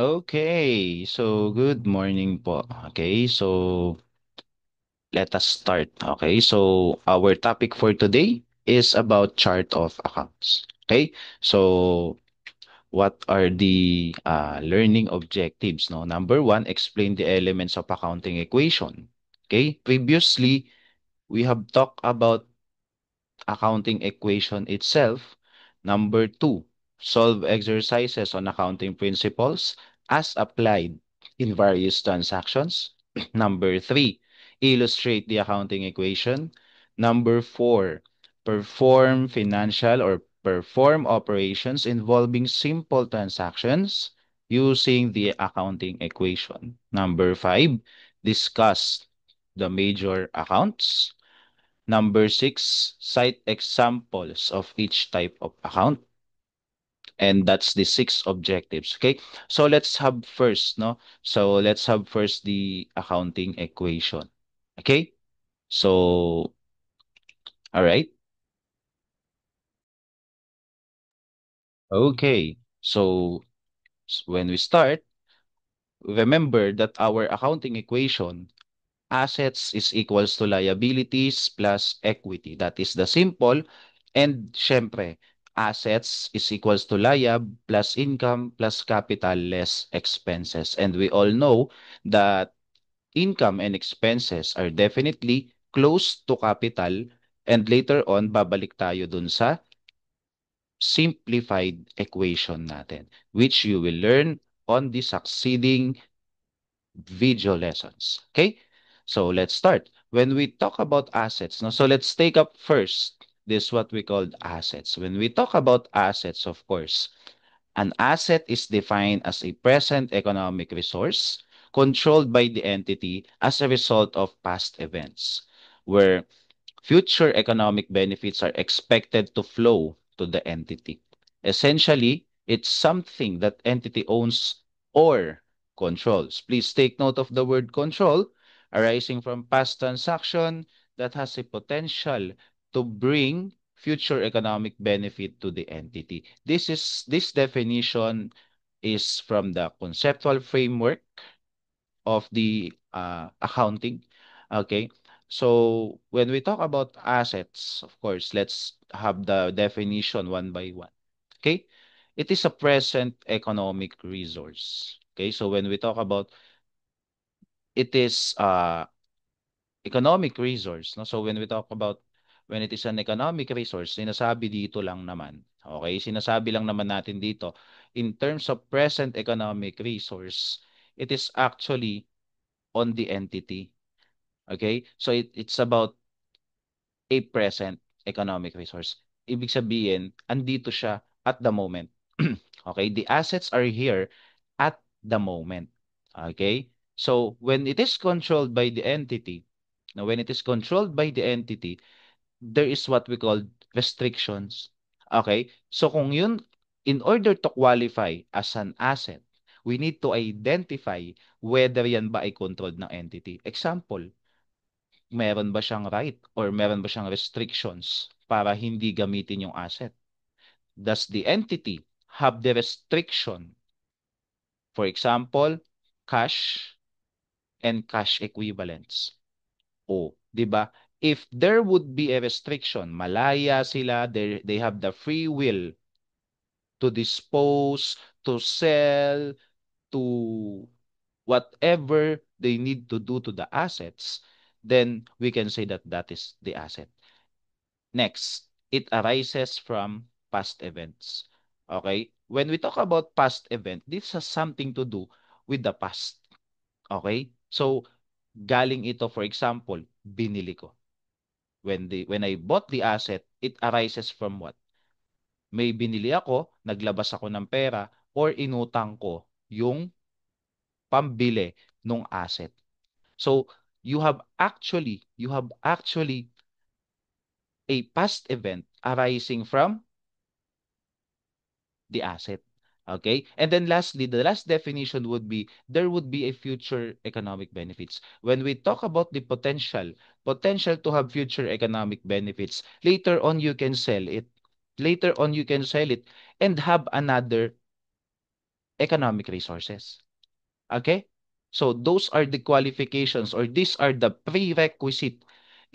Okay, so good morning po. Okay, so let us start. Okay, so our topic for today is about chart of accounts. Okay, so what are the learning objectives? No, number one, explain the elements of accounting equation. Okay, previously we have talked about accounting equation itself. Number two, solve exercises on accounting principles as applied in various transactions. Number three, illustrate the accounting equation. Number four, perform operations involving simple transactions using the accounting equation. Number five, discuss the major accounts. Number six, cite examples of each type of account. And that's the six objectives. Okay. So let's have first, no? So let's have first the accounting equation. Okay. So, all right. Okay. So when we start, remember that our accounting equation, assets is equals to liabilities plus equity. That is the simple. And syempre, assets is equals to liab plus income plus capital less expenses. And we all know that income and expenses are definitely close to capital. And later on, babalik tayo dun sa simplified equation natin, which you will learn on the succeeding video lessons. Okay? So let's start. When we talk about assets, no, so let's take up first this what we call assets. When we talk about assets, of course, an asset is defined as a present economic resource controlled by the entity as a result of past events, where future economic benefits are expected to flow to the entity. Essentially, it's something that entity owns or controls. Please take note of the word control arising from past transaction that has a potential to bring future economic benefit to the entity. This definition is from the conceptual framework of the accounting. Okay. So when we talk about assets, of course, let's have the definition one by one. Okay. It is a present economic resource. Okay. So when we talk about it is economic resource, no? So when we talk about when it is an economic resource, sinasabi dito lang naman, okay? Sinasabi lang naman natin dito, in terms of present economic resource, it is actually on the entity. Okay? So it's about a present economic resource. Ibig sabihin, andito siya at the moment. Okay? The assets are here at the moment. Okay? So when it is controlled by the entity, now when it is controlled by the entity, there is what we call restrictions. Okay? So kung yun, in order to qualify as an asset, we need to identify whether yan ba ay controlled ng entity. Example, meron ba siyang right or meron ba siyang restrictions para hindi gamitin yung asset? Does the entity have the restriction? For example, cash and cash equivalents. O, 'di ba? If there would be a restriction, malaya sila, they have the free will to dispose, to sell, to whatever they need to do to the assets, then we can say that that is the asset. Next, it arises from past events. Okay? When we talk about past event, this has something to do with the past. Okay? So, galing ito, for example, binili ko. When I bought the asset, it arises from what? May binili ako, naglabas ako ng pera, or inutang ko yung pambili ng asset. So, you have actually a past event arising from the asset. Okay? And then lastly, the last definition would be there would be a future economic benefits. When we talk about the potential to have future economic benefits, later on you can sell it. Later on you can sell it and have another economic resources. Okay? So those are the qualifications or these are the prerequisite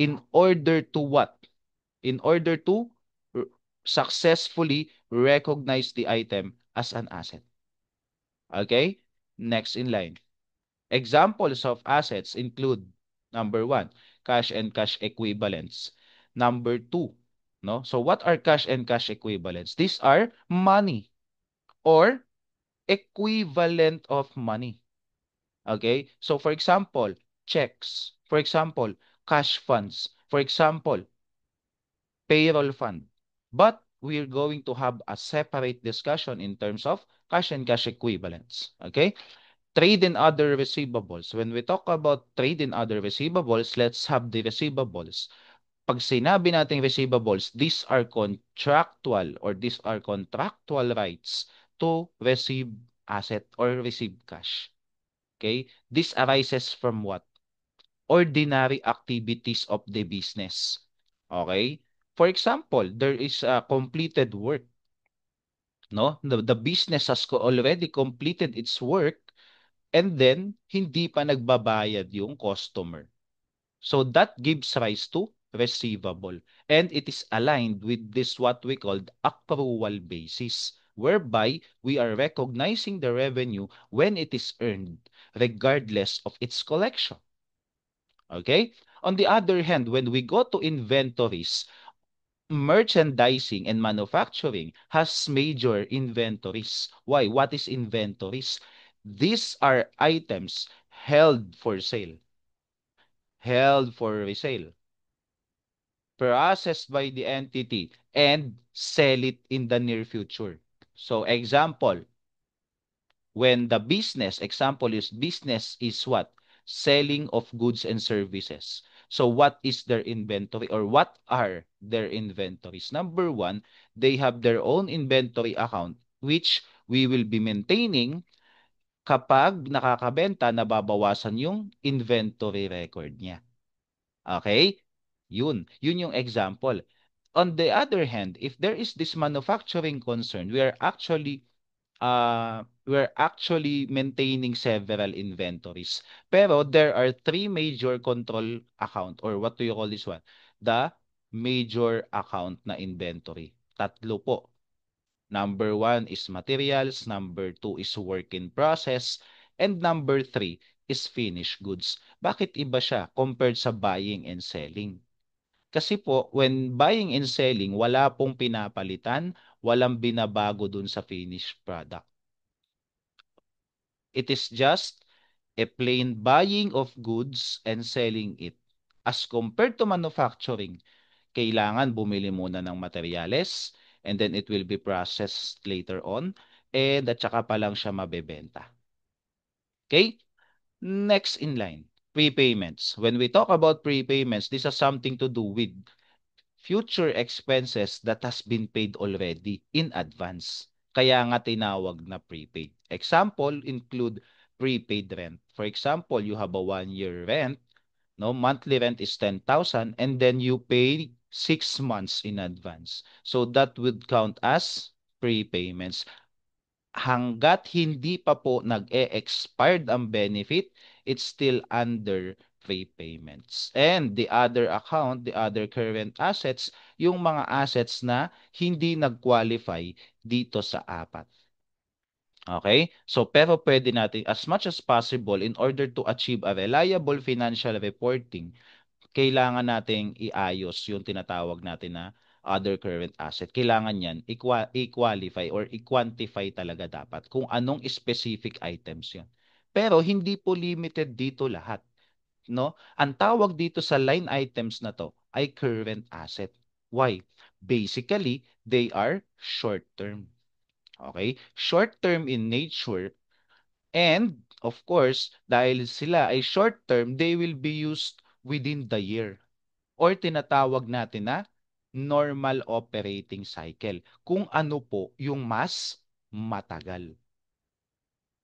in order to what? In order to r- successfully recognize the item as an asset. Okay? Next in line. Examples of assets include number one, cash and cash equivalents. Number two, no? So what are cash and cash equivalents? These are money or equivalent of money. Okay? So for example, checks. For example, cash funds. For example, payroll fund. But we're going to have a separate discussion in terms of cash and cash equivalents. Okay? Trade and other receivables. When we talk about trade and other receivables, let's have the receivables. Pag sinabi nating receivables, these are contractual or these are contractual rights to receive asset or receive cash. Okay? This arises from what? Ordinary activities of the business. Okay? For example, there is a completed work, no? The business has already completed its work and then hindi pa nagbabayad yung customer. So that gives rise to receivable. And it is aligned with this what we called accrual basis, whereby we are recognizing the revenue when it is earned, regardless of its collection. Okay? On the other hand, when we go to inventories, merchandising and manufacturing has major inventories. Why? What is inventories? These are items held for sale, held for resale, processed by the entity, and sell it in the near future. So example, when the business, example is business is what? Selling of goods and services. So what is their inventory or what are their inventories? Number one, they have their own inventory account which we will be maintaining kapag nakakabenta, nababawasan yung inventory record niya. Okay? Yun yung example. On the other hand, if there is this manufacturing concern, we're actually maintaining several inventories. Pero there are three major control account or what do you call this one? The major account na inventory. Tatlo po. Number one is materials, number two is work in process, and number three is finished goods. Bakit iba siya compared sa buying and selling? Kasi po, when buying and selling, wala pong pinapalitan, walang binabago dun sa finished product. It is just a plain buying of goods and selling it. As compared to manufacturing, kailangan bumili muna ng materyales and then it will be processed later on and at saka pa lang siya mabebenta. Okay? Next in line, prepayments. When we talk about prepayments, this has something to do with future expenses that has been paid already in advance. Kaya nga tinawag na prepaid. Example include prepaid rent. For example, you have a 1-year rent, no, monthly rent is 10,000 and then you pay 6 months in advance. So that would count as prepayments. Hanggat hindi pa po nag-e-expired ang benefit, it's still under prepayments. And the other account, the other current assets, yung mga assets na hindi nag-qualify dito sa apat. Okay? So, pero pwede natin, as much as possible, in order to achieve a reliable financial reporting, kailangan nating iayos yung tinatawag natin na other current asset. Kailangan yan i-qualify or i-quantify talaga dapat kung anong specific items yun. Pero hindi po limited dito lahat, no? Ang tawag dito sa line items na to ay current asset. Why? Basically, they are short term. Okay? Short term in nature. And, of course, dahil sila ay short term, they will be used within the year or tinatawag natin na normal operating cycle. Kung ano po yung mas matagal.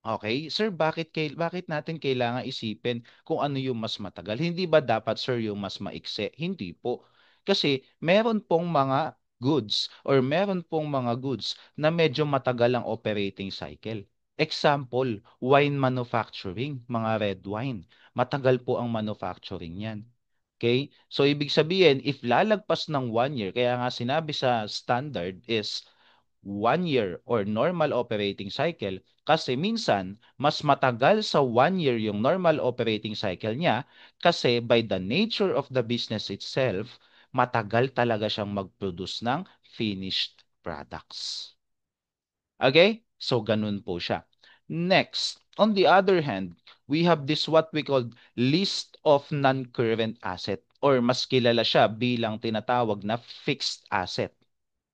Okay? Sir, bakit natin kailangan isipin kung ano yung mas matagal? Hindi ba dapat, sir, yung mas maikse? Hindi po. Kasi meron pong mga goods or meron pong mga goods na medyo matagal ang operating cycle. Example, wine manufacturing, mga red wine. Matagal po ang manufacturing yan. Okay? So, ibig sabihin, if lalagpas ng 1 year, kaya nga sinabi sa standard is 1 year or normal operating cycle, kasi minsan, mas matagal sa 1 year yung normal operating cycle niya kasi by the nature of the business itself, matagal talaga siyang mag-produce ng finished products. Okay? So, ganun po siya. Next, on the other hand, we have this what we call list of non-current asset or mas kilala siya bilang tinatawag na fixed asset.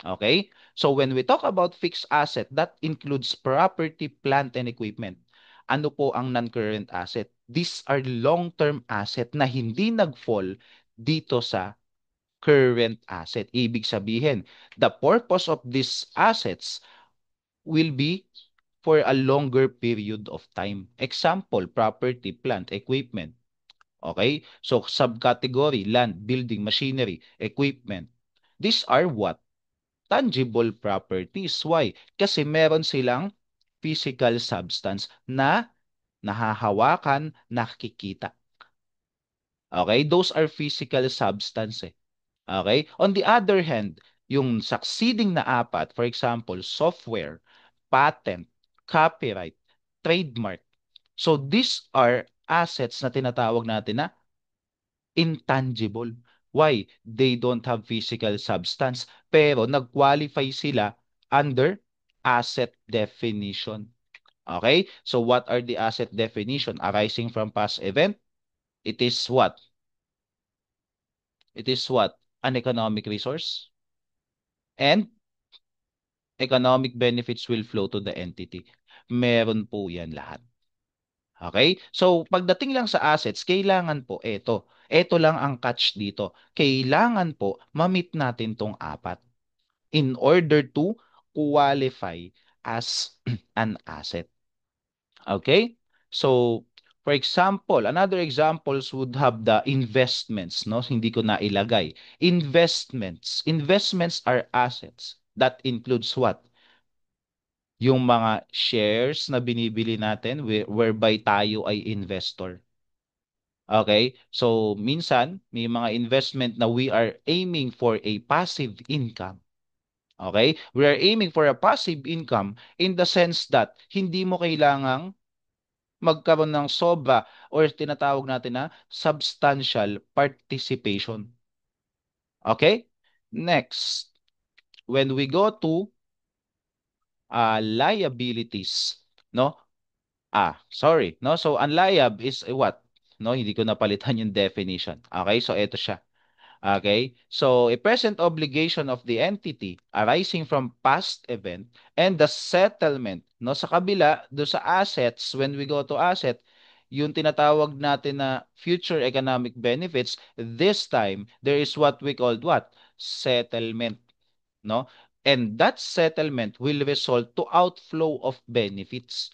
Okay? So, when we talk about fixed asset, that includes property, plant, and equipment. Ano po ang non-current asset? These are long-term asset na hindi nag-fall dito sa current asset. Ibig sabihin, the purpose of these assets will be for a longer period of time. Example, property, plant, equipment. Okay? So, subcategory, land, building, machinery, equipment. These are what? Tangible properties. Why? Kasi meron silang physical substance na nahahawakan, nakikita. Okay? Those are physical substance eh. Okay? On the other hand, yung succeeding na apat, for example, software, patent, copyright, trademark. So these are assets na tinatawag natin na intangible. Why? They don't have physical substance, pero nag-qualify sila under asset definition. Okay? So what are the asset definition arising from past event? It is what? It is what? An economic resource. And economic benefits will flow to the entity. Meron po yan lahat. Okay? So, pagdating lang sa assets, kailangan po, eto lang ang catch dito. Kailangan po, ma-meet natin tong apat in order to qualify as an asset. Okay? So, for example, another examples would have the investments, no? Hindi ko na ilagay. Investments. Investments are assets. That includes what? Yung mga shares na binibili natin whereby tayo ay investor. Okay? So, minsan, may mga investment na we are aiming for a passive income. Okay? We are aiming for a passive income in the sense that hindi mo kailangang magkaroon ng sobra or tinatawag natin na substantial participation. Okay? Next, when we go to liabilities, no? Sorry, no? So, unliab is what? No, hindi ko napalitan yung definition. Okay? So, ito siya. Okay? So, a present obligation of the entity arising from past event and the settlement, no? Sa kabila, do sa assets, when we go to asset, yung tinatawag natin na future economic benefits, this time, there is what we called what? Settlement, no? And that settlement will result to outflow of benefits.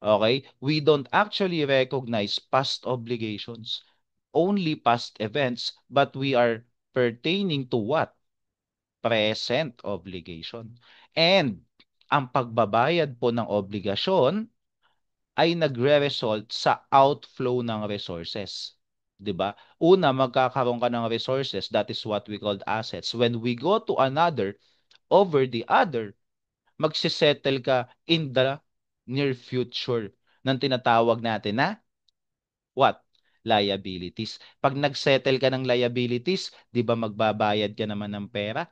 Okay? We don't actually recognize past obligations, only past events, but we are pertaining to what? Present obligation. And ang pagbabayad po ng obligasyon ay nagre-result sa outflow ng resources. 'Di ba? Una, magkakaroon ka ng resources, that is what we called assets. When we go to another, over the other, magsisettle ka in the near future ng tinatawag natin na what? Liabilities. Pag nagsettle ka ng liabilities, 'di ba magbabayad ka naman ng pera?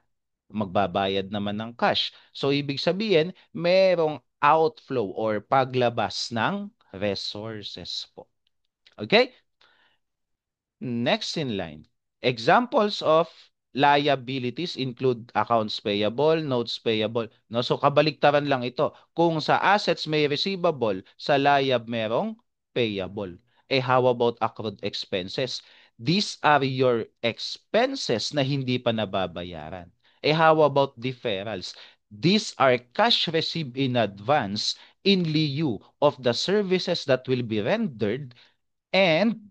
Magbabayad naman ng cash. So ibig sabihin, merong outflow or paglabas ng resources po. Okay? Next in line. Examples of liabilities include accounts payable, notes payable. No? So kabaliktaran lang ito. Kung sa assets may receivable, sa liab merong payable. How about accrued expenses? These are your expenses na hindi pa nababayaran. How about deferrals? These are cash received in advance in lieu of the services that will be rendered and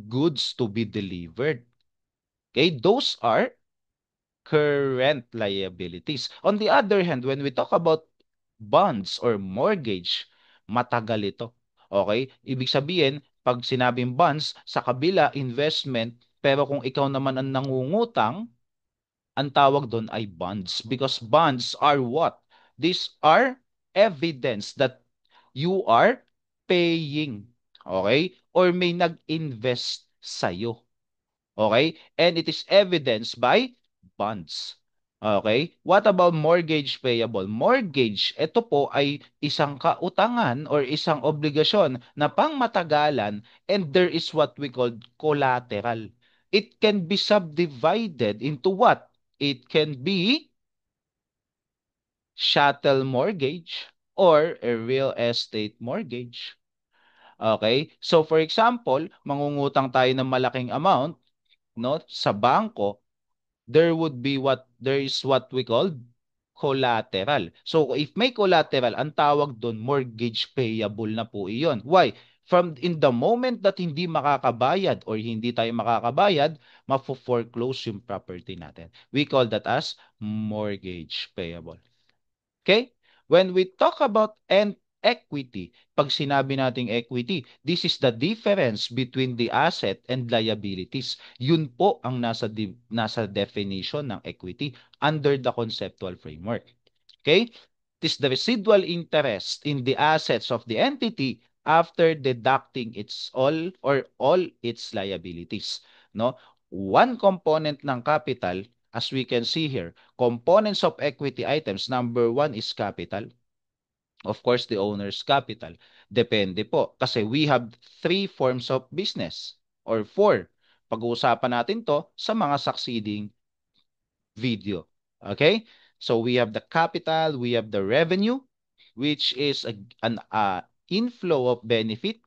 goods to be delivered. Okay, those are current liabilities. On the other hand, when we talk about bonds or mortgage, matagal ito. Okay? Ibig sabihin, pag sinabing bonds, sa kabila, investment, pero kung ikaw naman ang nangungutang, ang tawag doon ay bonds. Because bonds are what? These are evidence that you are paying. Okay? Or may nag-invest sa'yo. Okay? And it is evidenced by bonds. Okay? What about mortgage payable? Mortgage, ito po ay isang kautangan or isang obligasyon na pangmatagalan, and there is what we call collateral. It can be subdivided into what? It can be chattel mortgage or a real estate mortgage. Okay? So for example, mangungutang tayo ng malaking amount, no, sa bangko, there is what we call collateral. So if may collateral, ang tawag doon mortgage payable na po iyon. Why? From in the moment that hindi makakabayad or hindi tayo makakabayad, mafo-foreclose yung property natin. We call that as mortgage payable. Okay? When we talk about equity, pag sinabi nating equity, this is the difference between the asset and liabilities. Yun po ang nasa definition ng equity under the conceptual framework. Okay? It is the residual interest in the assets of the entity after deducting its all its liabilities. No? One component ng capital, as we can see here, components of equity items, number one is capital. Of course, the owner's capital. Depende po. Kasi we have three forms of business or four. Pag-uusapan natin to sa mga succeeding video. Okay? So we have the capital, we have the revenue, which is an inflow of benefit,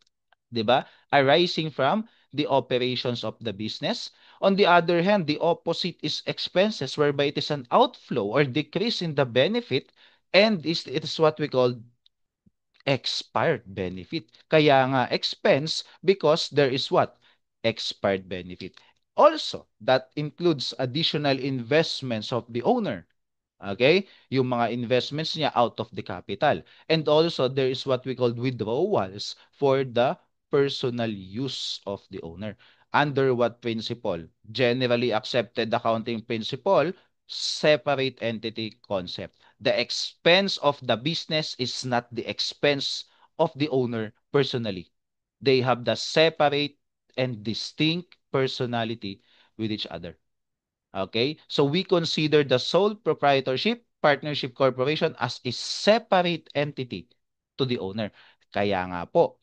'di ba? Arising from the operations of the business. On the other hand, the opposite is expenses, whereby it is an outflow or decrease in the benefit, and it is what we call expired benefit. Kaya nga expense because there is what? Expired benefit. Also, that includes additional investments of the owner. Okay? Yung mga investments niya out of the capital. And also, there is what we call withdrawals for the personal use of the owner. Under what principle? Generally accepted accounting principle, separate entity concept. The expense of the business is not the expense of the owner personally. They have the separate and distinct personality with each other. Okay? So we consider the sole proprietorship, partnership corporation as a separate entity to the owner. Kaya nga po,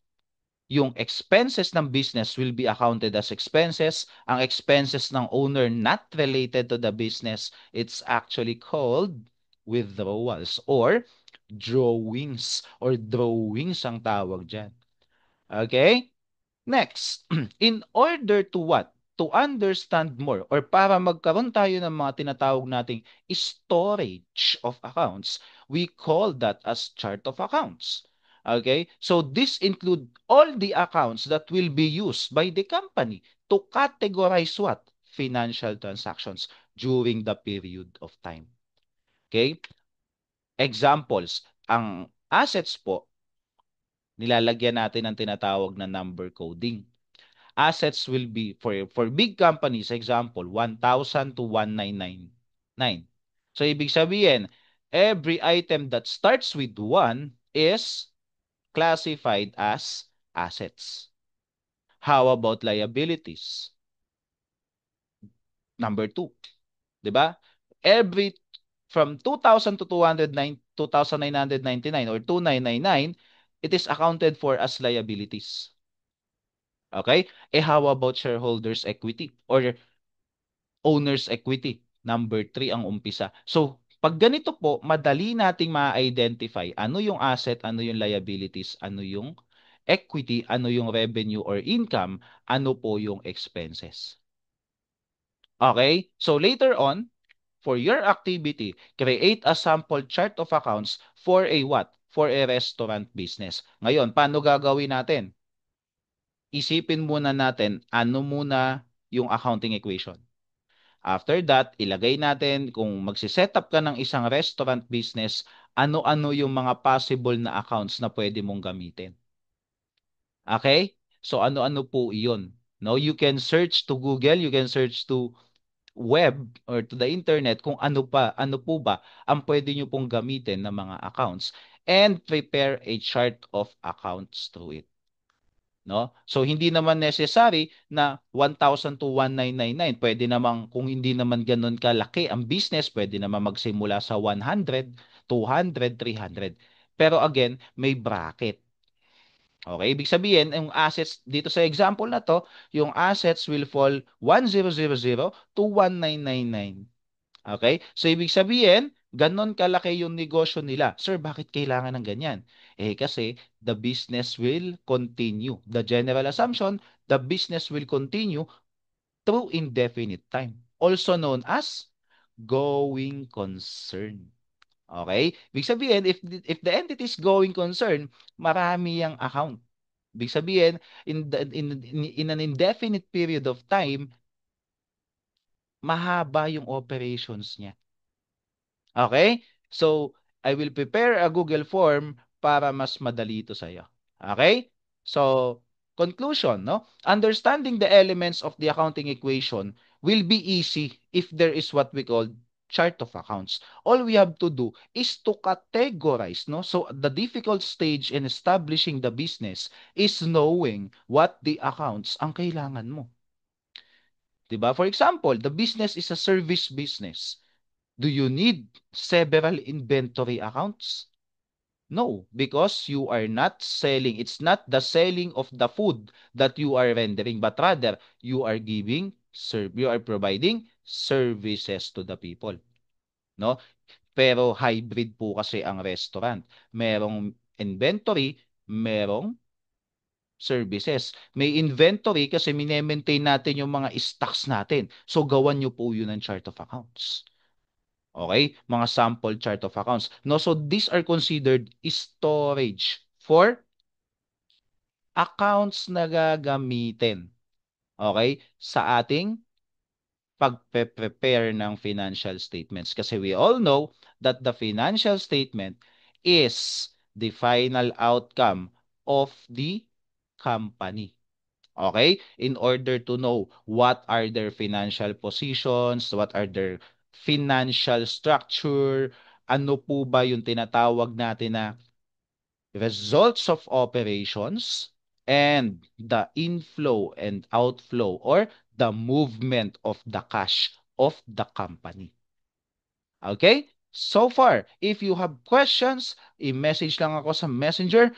yung expenses ng business will be accounted as expenses. Ang expenses ng owner not related to the business, it's actually called withdrawals or drawings ang tawag dyan. Okay? Next, in order to what? To understand more or para magkaroon tayo ng mga tinatawag nating storage of accounts, we call that as chart of accounts. Okay? So this include all the accounts that will be used by the company to categorize what? Financial transactions during the period of time. Okay? Examples, ang assets po, nilalagyan natin ng tinatawag na number coding. Assets will be for big companies, example 1,000 to 1,999. So ibig sabihin, every item that starts with 1 is classified as assets. How about liabilities? Number 2, 'di ba? Every from 2,000 to 2,999 or 2,999, it is accounted for as liabilities. Okay? How about shareholders equity or owner's equity? Number 3 ang umpisa. So, pag ganito po, madali nating ma-identify ano yung asset, ano yung liabilities, ano yung equity, ano yung revenue or income, ano po yung expenses. Okay? So, later on, for your activity, create a sample chart of accounts for a what? For a restaurant business. Ngayon, paano gagawin natin? Isipin muna natin ano muna yung accounting equation. After that, ilagay natin kung magsiset up ka ng isang restaurant business, ano-ano yung mga possible na accounts na pwede mong gamitin. Okay? So ano-ano po iyon? No, you can search to Google, you can search to web or to the internet kung ano po ba ang pwede nyo pong gamitin na mga accounts and prepare a chart of accounts through it. No? So hindi naman necessary na 1,000 to 1,999. Pwede naman kung hindi naman ganoon kalaki ang business, pwede naman magsimula sa 100, 200, 300. Pero again, may bracket. Okay, ibig sabihin, yung assets dito sa example na to, yung assets will fall 1,000 to 1,999. Okay? So, ibig sabihin, ganon kalaki yung negosyo nila. Sir, bakit kailangan ng ganyan? Eh, kasi the business will continue. The general assumption, the business will continue through indefinite time. Also known as going concern. Okay? Ibig sabihin, if the entity is going concern, marami yung account. Ibig sabihin, in an indefinite period of time, mahaba yung operations niya. Okay? So, I will prepare a Google form para mas madali ito sa'yo. Okay? So, conclusion, no? Understanding the elements of the accounting equation will be easy if there is what we call chart of accounts. All we have to do is to categorize, no? So, the difficult stage in establishing the business is knowing what the accounts ang kailangan mo. 'Di ba? For example, the business is a service business. Do you need several inventory accounts? No, because you are not selling. It's not the selling of the food that you are rendering, but rather you are you are providing services to the people. No? Pero hybrid po kasi ang restaurant. Merong inventory, merong services. May inventory kasi mine-maintain natin yung mga stocks natin. So gawan nyo po yun ng chart of accounts. Okay? Mga sample chart of accounts. No, so these are considered storage for accounts na gagamitin. Okay? Sa ating pagpe-prepare ng financial statements. Kasi we all know that the financial statement is the final outcome of the company. Okay? In order to know what are their financial positions, what are their financial structure, ano po ba yung tinatawag natin na results of operations, and the inflow and outflow or the movement of the cash of the company. Okay? So far, if you have questions, i-message lang ako sa Messenger.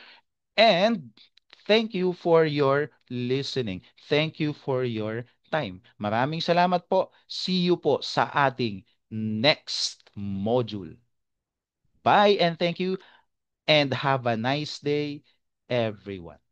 And thank you for your listening. Thank you for your time. Maraming salamat po. See you po sa ating next module. Bye and thank you and have a nice day, everyone.